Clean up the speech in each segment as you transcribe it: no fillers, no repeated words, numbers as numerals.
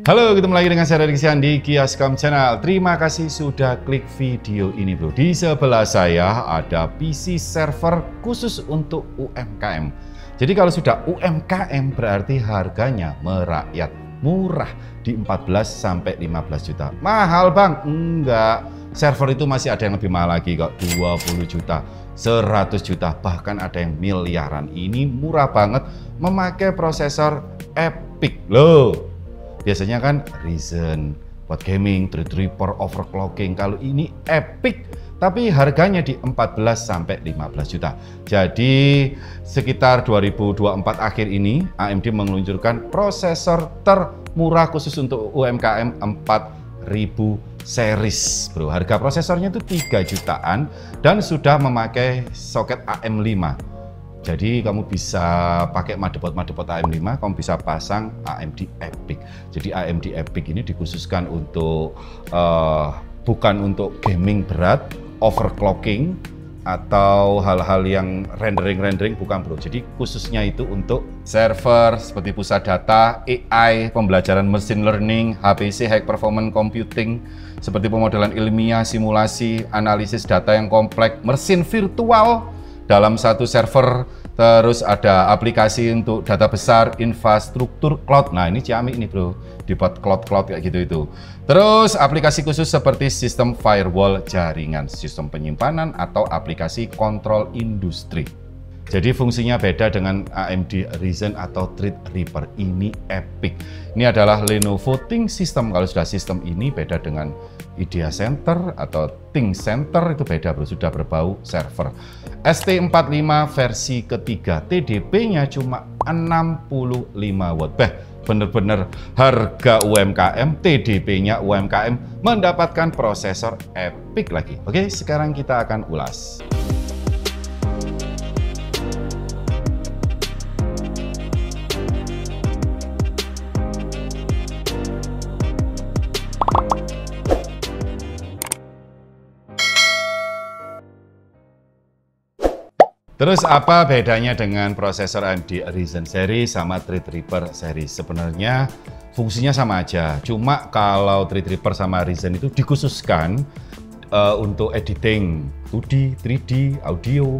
Halo, ketemu lagi dengan saya Rizky di Kiascom Channel. Terima kasih sudah klik video ini bro. Di sebelah saya ada PC server khusus untuk UMKM. Jadi kalau sudah UMKM berarti harganya merakyat, murah di 14 sampai 15 juta. Mahal bang? Enggak. Server itu masih ada yang lebih mahal lagi kok, 20 juta, 100 juta, bahkan ada yang miliaran. Ini murah banget memakai prosesor EPYC loh. Biasanya kan Ryzen buat gaming, Threadripper, overclocking. Kalau ini EPYC, tapi harganya di 14 sampai 15 juta. Jadi sekitar 2024 akhir ini AMD meluncurkan prosesor termurah khusus untuk UMKM 4000 series, bro. Harga prosesornya itu 3 jutaan dan sudah memakai soket AM5. Jadi kamu bisa pakai motherboard AM5, kamu bisa pasang AMD EPYC. Jadi AMD EPYC ini dikhususkan untuk bukan untuk gaming berat, overclocking atau hal-hal yang rendering bukan bro. Jadi khususnya itu untuk server seperti pusat data, AI, pembelajaran machine learning, HPC high performance computing seperti pemodelan ilmiah, simulasi, analisis data yang kompleks, mesin virtual dalam satu server, terus ada aplikasi untuk data besar, infrastruktur cloud. Nah ini ciamik ini bro, dibuat cloud kayak gitu itu. Terus aplikasi khusus seperti sistem firewall jaringan, sistem penyimpanan atau aplikasi kontrol industri. Jadi fungsinya beda dengan AMD Ryzen atau Threadripper. Ini EPYC. Ini adalah Lenovo ThinkSystem. Kalau sudah sistem ini beda dengan Idea Center atau ThinkCenter, itu beda bro, sudah berbau server. ST45 versi ketiga, TDP-nya cuma 65 watt. Bener-bener harga UMKM, TDP-nya UMKM, mendapatkan prosesor EPYC lagi. Oke, sekarang kita akan ulas. Terus apa bedanya dengan prosesor AMD Ryzen series sama Threadripper series? Sebenarnya fungsinya sama aja, cuma kalau Threadripper sama Ryzen itu dikhususkan untuk editing 2D, 3D, audio,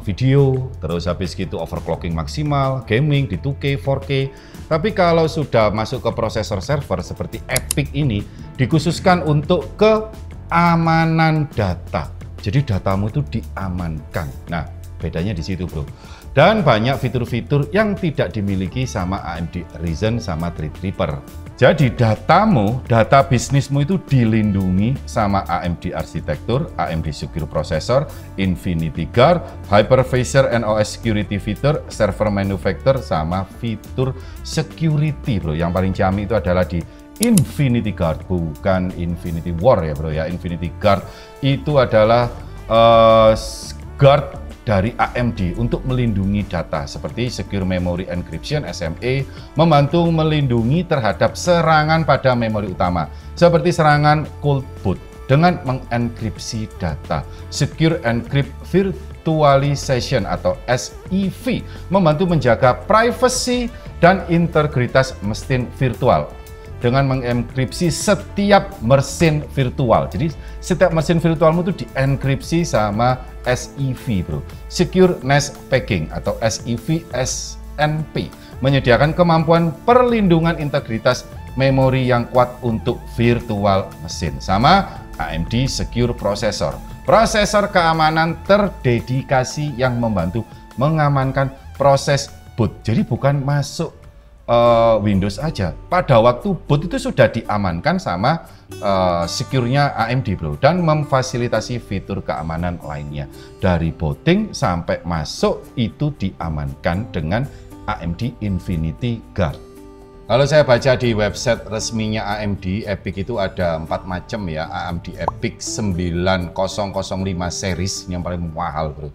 video, terus habis gitu overclocking maksimal, gaming di 2K, 4K. Tapi kalau sudah masuk ke prosesor server seperti EPYC ini, dikhususkan untuk keamanan data. Jadi datamu itu diamankan. Nah, bedanya di situ bro. Dan banyak fitur-fitur yang tidak dimiliki sama AMD Ryzen sama Threadripper. Jadi datamu, data bisnismu itu dilindungi sama AMD arsitektur, AMD Secure Processor, Infinity Guard, Hypervisor and OS Security Feature, Server Manufacturer, sama fitur security bro. Yang paling ciamik itu adalah di Infinity Guard, bukan Infinity War ya bro ya. Infinity Guard itu adalah guard dari AMD untuk melindungi data seperti Secure Memory Encryption SME, membantu melindungi terhadap serangan pada memori utama seperti serangan cold boot dengan mengenkripsi data. Secure Encrypt Virtualization atau SEV membantu menjaga privacy dan integritas mesin virtual dengan mengenkripsi setiap mesin virtual. Jadi setiap mesin virtualmu itu dienkripsi sama SEV bro. Secure Nest Packing atau SEV SNP menyediakan kemampuan perlindungan integritas memori yang kuat untuk virtual mesin. Sama AMD Secure Processor, prosesor keamanan terdedikasi yang membantu mengamankan proses boot. Jadi bukan masuk Windows aja, pada waktu boot itu sudah diamankan sama secure-nya AMD bro, dan memfasilitasi fitur keamanan lainnya dari booting sampai masuk itu diamankan dengan AMD Infinity Guard. Kalau saya baca di website resminya AMD EPYC itu ada 4 macam ya, AMD EPYC 9005 series yang paling mahal bro,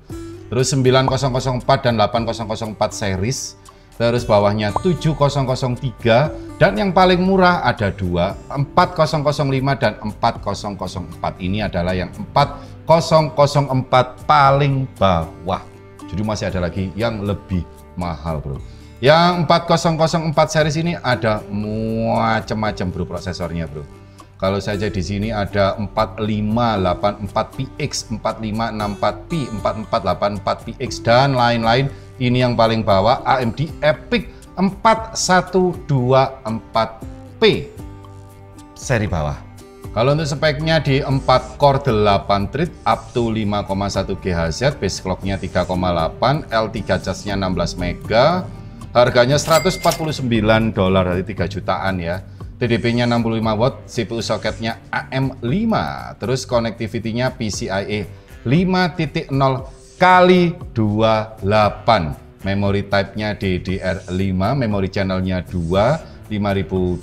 terus 9004 dan 8004 series, terus bawahnya 7003, dan yang paling murah ada 2, 4005 dan 4004. Ini adalah yang 4004 paling bawah. Jadi masih ada lagi yang lebih mahal bro. Yang 4004 series ini ada macam-macam bro prosesornya bro. Kalau saja di sini ada 4584PX, 4564P, 4484PX dan lain-lain. Ini yang paling bawah AMD EPYC 4124P seri bawah. Kalau untuk speknya di 4 core 8 thread up to 5,1 GHz, base clocknya 3,8, L3 charge-nya 16 MB, harganya $149 dari 3 jutaan ya. TDP-nya 65 watt, CPU soketnya AM5, terus connectivity-nya PCIe 5.0 kali 28, memory type-nya DDR5, memory channel-nya 2, 5200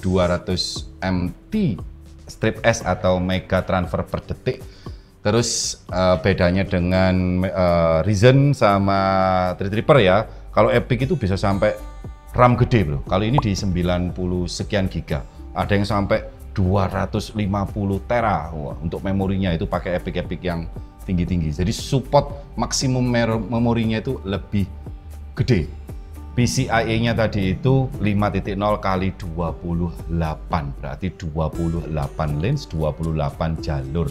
MT strip S atau mega transfer per detik. Terus bedanya dengan Ryzen sama Threadripper ya, kalau EPYC itu bisa sampai RAM gede bro, kali ini di 90 sekian giga. Ada yang sampai 250 tera. Wah, untuk memorinya itu pakai EPYC yang tinggi-tinggi. Jadi support maksimum memorinya itu lebih gede. PCIe-nya tadi itu 5.0 kali 28, berarti 28 lanes, 28 jalur.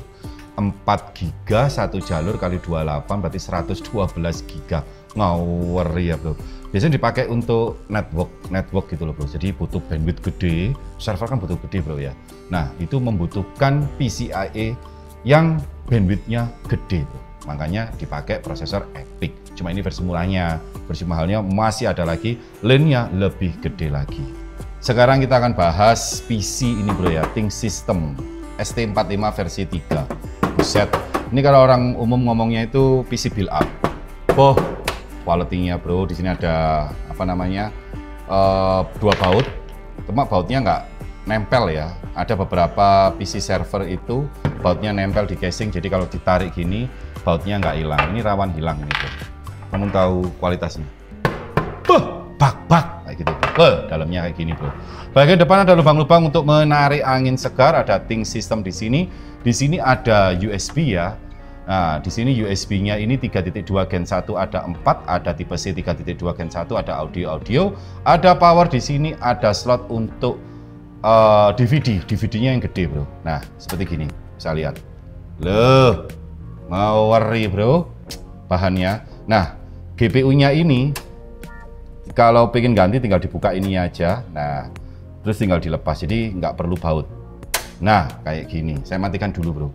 4 giga satu jalur kali 28 berarti 112 giga. Ngawur ya bro. Biasanya dipakai untuk network gitu loh bro. Jadi butuh bandwidth gede, server kan butuh gede bro ya. Nah itu membutuhkan PCIe yang bandwidthnya gede bro. Makanya dipakai prosesor EPYC. Cuma ini versi murahnya, versi mahalnya masih ada lagi, lane-nya lebih gede lagi. Sekarang kita akan bahas PC ini bro ya, ThinkSystem ST45 versi 3. Buset, ini kalau orang umum ngomongnya itu PC build up. Oh, quality-nya bro, di sini ada apa namanya, 2 baut, cuma bautnya nggak nempel ya. Ada beberapa PC server itu bautnya nempel di casing, jadi kalau ditarik gini bautnya nggak hilang. Ini rawan hilang nih bro. Kamu tahu kualitasnya? Bak kayak gitu. Dalamnya kayak gini bro. Bagian depan ada lubang-lubang untuk menarik angin segar. Ada ThinkSystem di sini. Di sini ada USB ya. Nah, di sini USB-nya ini 3.2 Gen 1 ada 4, ada tipe C 3.2 Gen 1, ada audio, ada power di sini, ada slot untuk DVD-nya yang gede bro. Nah, seperti gini, bisa lihat. Loh, mau worry bro, bahannya. Nah, GPU-nya ini kalau pengen ganti tinggal dibuka ini aja. Nah, terus tinggal dilepas, jadi nggak perlu baut. Nah, kayak gini. Saya matikan dulu bro.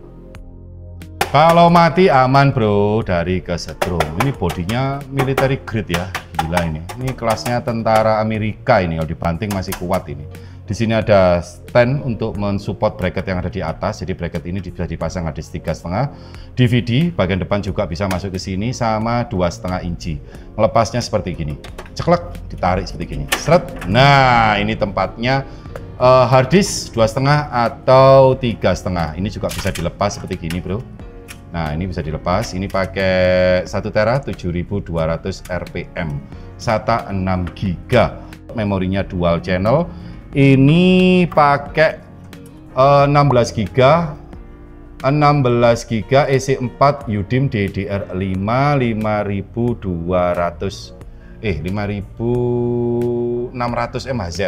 Kalau mati aman bro dari kesetrum. Ini bodinya military grade ya, gila ini. Ini kelasnya tentara Amerika ini. Kalau dibanting masih kuat ini. Di sini ada stand untuk mensupport bracket yang ada di atas. Jadi bracket ini bisa dipasang ada 3,5. DVD bagian depan juga bisa masuk ke sini sama 2,5 inci. Melepasnya seperti gini. Ceklek, ditarik seperti gini. Seret. Nah, ini tempatnya. Hard disk 2,5 atau 3,5. Ini juga bisa dilepas seperti gini bro. Nah ini bisa dilepas. Ini pakai 1 tera 7200 rpm, SATA 6 GB, memorinya dual channel. Ini pakai 16 GB EC4 UDIM DDR5 5600 MHz.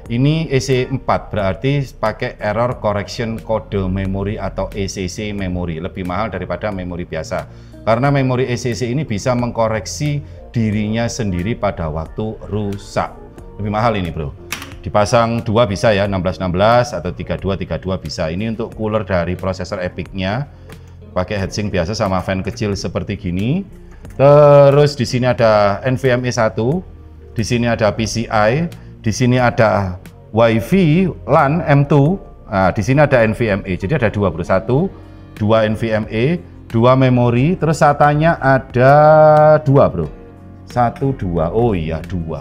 Ini EC4 berarti pakai error correction code memory atau ECC memory, lebih mahal daripada memori biasa. Karena memori ECC ini bisa mengkoreksi dirinya sendiri pada waktu rusak. Lebih mahal ini bro. Dipasang 2 bisa ya, 1616 atau 3232 bisa. Ini untuk cooler dari prosesor EPYC-nya. Pakai heatsink biasa sama fan kecil seperti gini. Terus di sini ada NVMe 1, di sini ada PCI. Di sini ada WiFi LAN M2. Nah, di sini ada NVMe. Jadi ada 21, 2 NVMe, 2 memori, terus SATA-nya ada 2, bro. 1 2. Oh iya, 2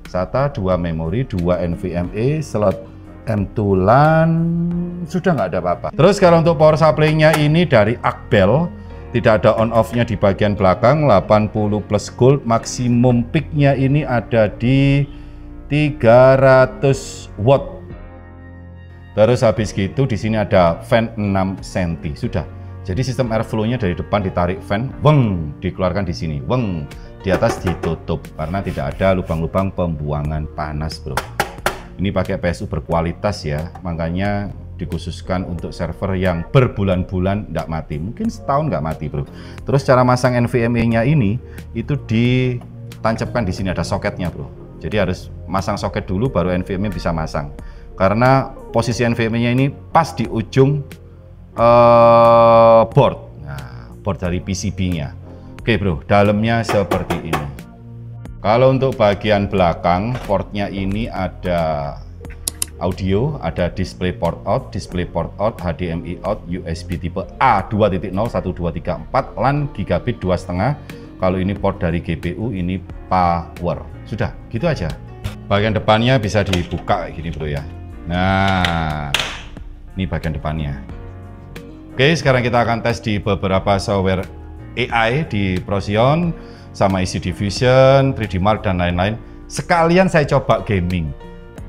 SATA, 2 memori, 2 NVMe, slot M2 LAN. Sudah nggak ada apa-apa. Terus kalau untuk power supply-nya ini dari Akbel. Tidak ada on off-nya di bagian belakang, 80 plus gold. Maksimum peak-nya ini ada di 300 watt. Terus habis gitu di sini ada fan 6 cm. Sudah. Jadi sistem airflow-nya dari depan ditarik fan, weng, dikeluarkan di sini, weng, di atas ditutup karena tidak ada lubang-lubang pembuangan panas, bro. Ini pakai PSU berkualitas ya, makanya dikhususkan untuk server yang berbulan-bulan nggak mati, mungkin setahun nggak mati, bro. Terus cara masang NVMe-nya ini itu ditancapkan di sini, ada soketnya, bro. Jadi harus masang soket dulu baru NVMe bisa masang. Karena posisi NVMe-nya ini pas di ujung board, nah, board dari PCB-nya. Oke, bro, dalamnya seperti ini. Kalau untuk bagian belakang, portnya ini ada audio, ada display port out, HDMI out, USB tipe A 2.0, 1, 2, 3, 4, LAN gigabit 2,5. Kalau ini port dari GPU, ini power. Sudah, gitu aja. Bagian depannya bisa dibuka kayak gini, bro ya. Nah, ini bagian depannya. Oke, sekarang kita akan tes di beberapa software AI di Procyon, sama Easy Diffusion, 3D Mark, dan lain-lain. Sekalian saya coba gaming.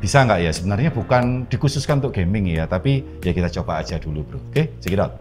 Bisa nggak ya? Sebenarnya bukan dikhususkan untuk gaming ya, tapi ya kita coba aja dulu, bro. Oke, check it out.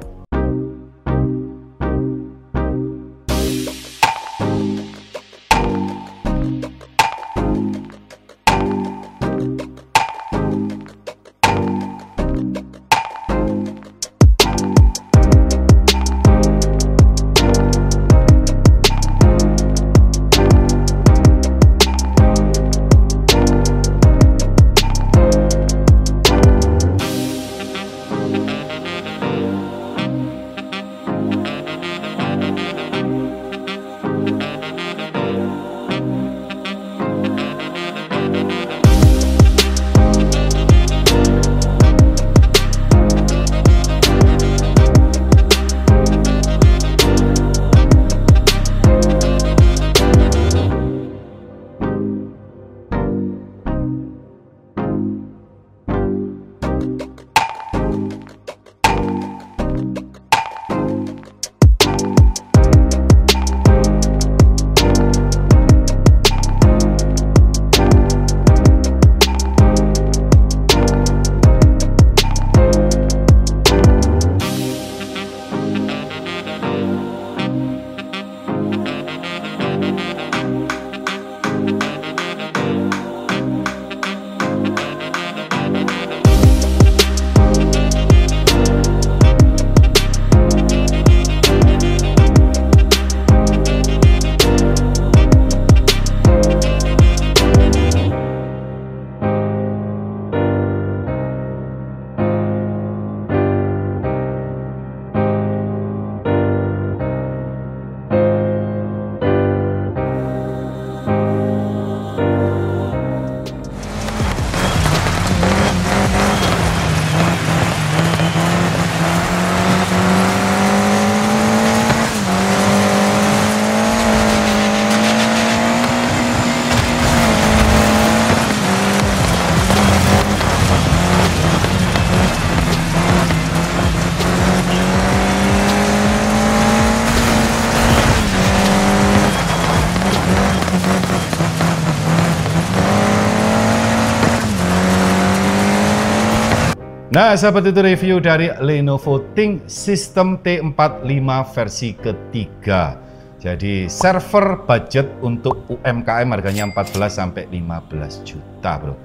Nah, sahabat, itu review dari Lenovo Think System T45 versi ketiga. Jadi server budget untuk UMKM harganya 14 sampai 15 juta, bro.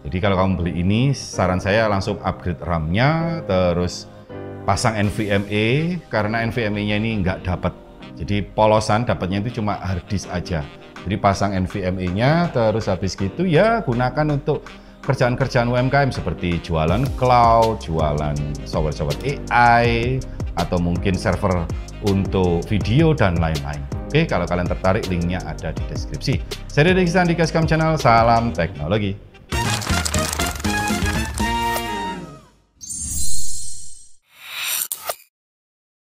Jadi kalau kamu beli ini, saran saya langsung upgrade RAM-nya, terus pasang NVMe, karena NVMe-nya ini nggak dapat. Jadi polosan, dapatnya itu cuma hard disk aja. Jadi pasang NVMe-nya, terus habis gitu ya gunakan untuk kerjaan-kerjaan UMKM seperti jualan cloud, jualan software-software AI, atau mungkin server untuk video dan lain-lain. Oke, kalau kalian tertarik, linknya ada di deskripsi. Saya Deddy Iksan di Gascom Channel, salam teknologi.